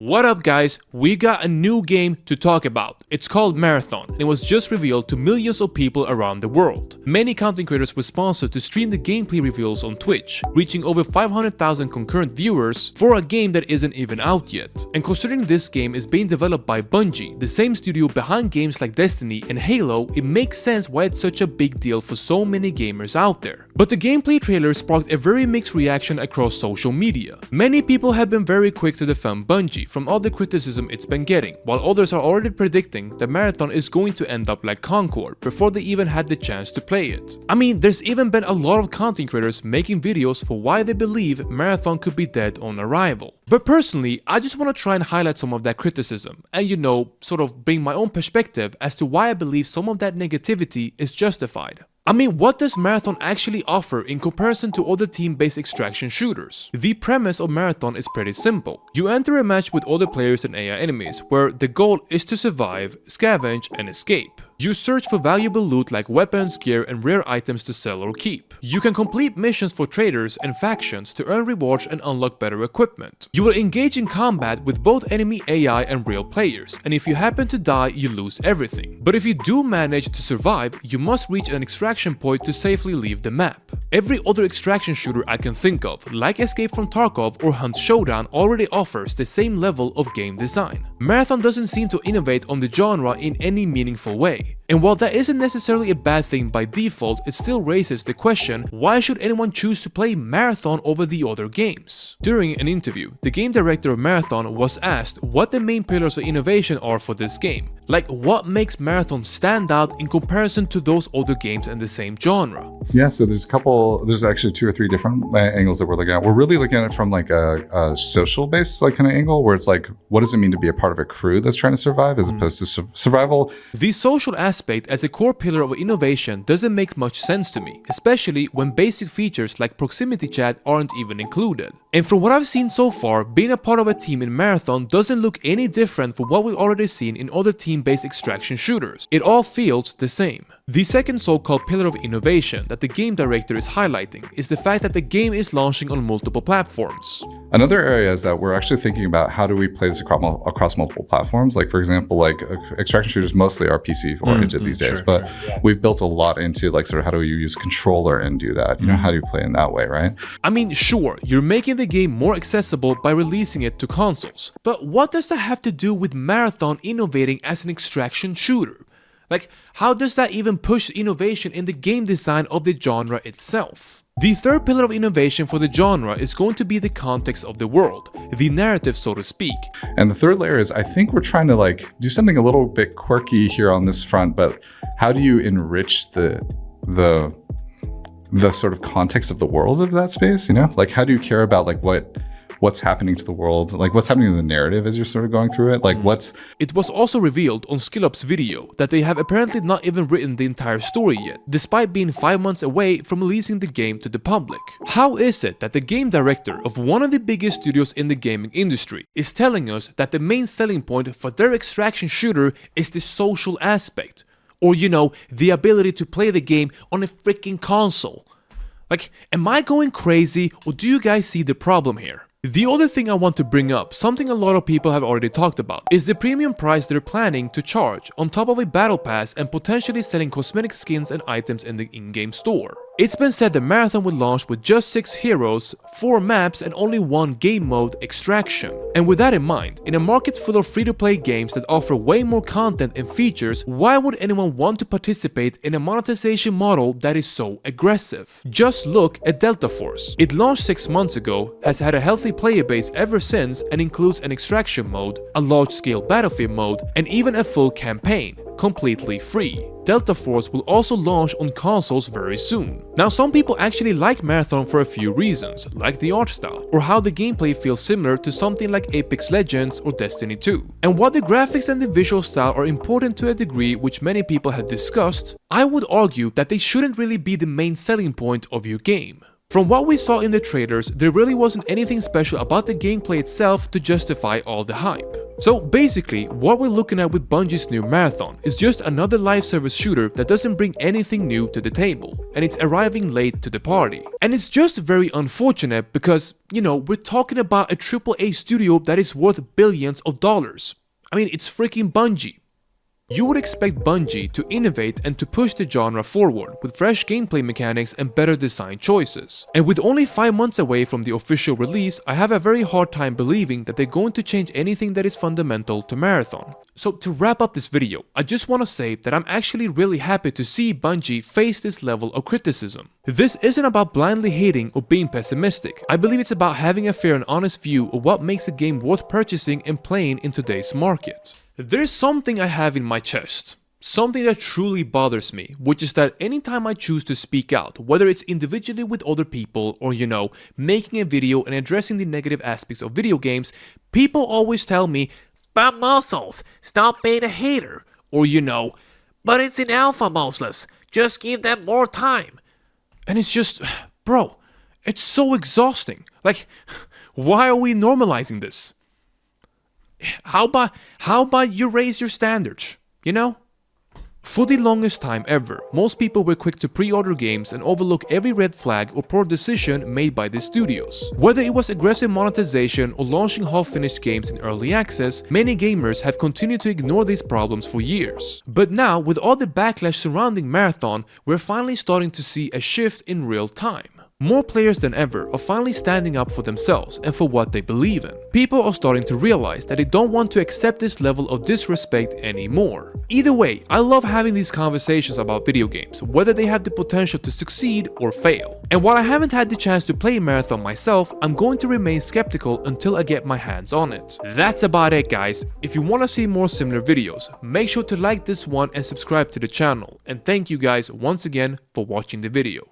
What up guys, we got a new game to talk about. It's called Marathon and it was just revealed to millions of people around the world. Many content creators were sponsored to stream the gameplay reveals on Twitch, reaching over 500,000 concurrent viewers for a game that isn't even out yet. And considering this game is being developed by Bungie, the same studio behind games like Destiny and Halo, it makes sense why it's such a big deal for so many gamers out there. But the gameplay trailer sparked a very mixed reaction across social media. Many people have been very quick to defend Bungie from all the criticism it's been getting, while others are already predicting that Marathon is going to end up like Concord before they even had the chance to play it. I mean, there's even been a lot of content creators making videos for why they believe Marathon could be dead on arrival. But personally, I just want to try and highlight some of that criticism and sort of bring my own perspective as to why I believe some of that negativity is justified. I mean, what does Marathon actually offer in comparison to other team-based extraction shooters? The premise of Marathon is pretty simple. You enter a match with other players and AI enemies, where the goal is to survive, scavenge, and escape. You search for valuable loot like weapons, gear, and rare items to sell or keep. You can complete missions for traders and factions to earn rewards and unlock better equipment. You will engage in combat with both enemy AI and real players, and if you happen to die, you lose everything. But if you do manage to survive, you must reach an extraction point to safely leave the map. Every other extraction shooter I can think of, like Escape from Tarkov or Hunt Showdown, already offers the same level of game design. Marathon doesn't seem to innovate on the genre in any meaningful way. And while that isn't necessarily a bad thing by default, it still raises the question, why should anyone choose to play Marathon over the other games? During an interview, the game director of Marathon was asked what the main pillars of innovation are for this game. Like, what makes Marathon stand out in comparison to those other games in the same genre? Yeah, so there's actually 2 or 3 different angles that we're looking at. We're really looking at it from like a social-based kind of angle, where it's like, what does it mean to be a part of a crew that's trying to survive as opposed to survival? The social aspect as a core pillar of innovation doesn't make much sense to me, especially when basic features like proximity chat aren't even included. And from what I've seen so far, being a part of a team in Marathon doesn't look any different from what we've already seen in other team-based extraction shooters. It all feels the same. The second so-called pillar of innovation that the game director is highlighting is the fact that the game is launching on multiple platforms. Another area is that we're actually thinking about how do we play this across multiple platforms. Like, for example, like extraction shooters mostly are PC oriented these days, but we've built a lot into like sort of how do you use controller and do that? How do you play in that way, right? I mean, sure, you're making the game more accessible by releasing it to consoles, but what does that have to do with Marathon innovating as an extraction shooter? Like, how does that even push innovation in the game design of the genre itself? The third pillar of innovation for the genre is going to be the context of the world, the narrative, so to speak. And the third layer is, I think we're trying to like do something a little bit quirky here on this front, but how do you enrich the sort of context of the world of that space? Like, how do you care about like what's happening to the world, like what's happening in the narrative as you're sort of going through it, like what's... It was also revealed on SkillUp's video that they have apparently not even written the entire story yet, despite being 5 months away from releasing the game to the public. How is it that the game director of one of the biggest studios in the gaming industry is telling us that the main selling point for their extraction shooter is the social aspect? Or, the ability to play the game on a freaking console? Like, am I going crazy, or do you guys see the problem here? The other thing I want to bring up, something a lot of people have already talked about, is the premium price they're planning to charge on top of a battle pass and potentially selling cosmetic skins and items in the in-game store. It's been said that Marathon would launch with just 6 heroes, 4 maps, and only 1 game mode, Extraction. And with that in mind, in a market full of free-to-play games that offer way more content and features, why would anyone want to participate in a monetization model that is so aggressive? Just look at Delta Force. It launched 6 months ago, has had a healthy player base ever since, and includes an extraction mode, a large-scale battlefield mode, and even a full campaign, completely free. Delta Force will also launch on consoles very soon. Now, some people actually like Marathon for a few reasons, like the art style, or how the gameplay feels similar to something like Apex Legends or Destiny 2. And while the graphics and the visual style are important to a degree which many people have discussed, I would argue that they shouldn't really be the main selling point of your game. From what we saw in the trailers, there really wasn't anything special about the gameplay itself to justify all the hype. So basically, what we're looking at with Bungie's new Marathon is just another live service shooter that doesn't bring anything new to the table, and it's arriving late to the party. And it's just very unfortunate because, you know, we're talking about a AAA studio that is worth billions of dollars. I mean, it's freaking Bungie. You would expect Bungie to innovate and to push the genre forward with fresh gameplay mechanics and better design choices. And with only 5 months away from the official release, I have a very hard time believing that they're going to change anything that is fundamental to Marathon. So to wrap up this video, I just want to say that I'm actually really happy to see Bungie face this level of criticism. This isn't about blindly hating or being pessimistic. I believe it's about having a fair and honest view of what makes a game worth purchasing and playing in today's market. There's something I have in my chest, something that truly bothers me, which is that anytime I choose to speak out, whether it's individually with other people or, you know, making a video and addressing the negative aspects of video games, people always tell me, "But Mosles, stop being a hater," or, you know, "But it's in alpha, Mosles, just give them more time." And it's just, bro, it's so exhausting. Like, why are we normalizing this? How about you raise your standards, you know? For the longest time ever, most people were quick to pre-order games and overlook every red flag or poor decision made by the studios. Whether it was aggressive monetization or launching half-finished games in early access, many gamers have continued to ignore these problems for years. But now, with all the backlash surrounding Marathon, we're finally starting to see a shift in real time. More players than ever are finally standing up for themselves and for what they believe in. People are starting to realize that they don't want to accept this level of disrespect anymore. Either way, I love having these conversations about video games, whether they have the potential to succeed or fail. And while I haven't had the chance to play Marathon myself, I'm going to remain skeptical until I get my hands on it. That's about it, guys. If you want to see more similar videos, make sure to like this one and subscribe to the channel. And thank you guys once again for watching the video.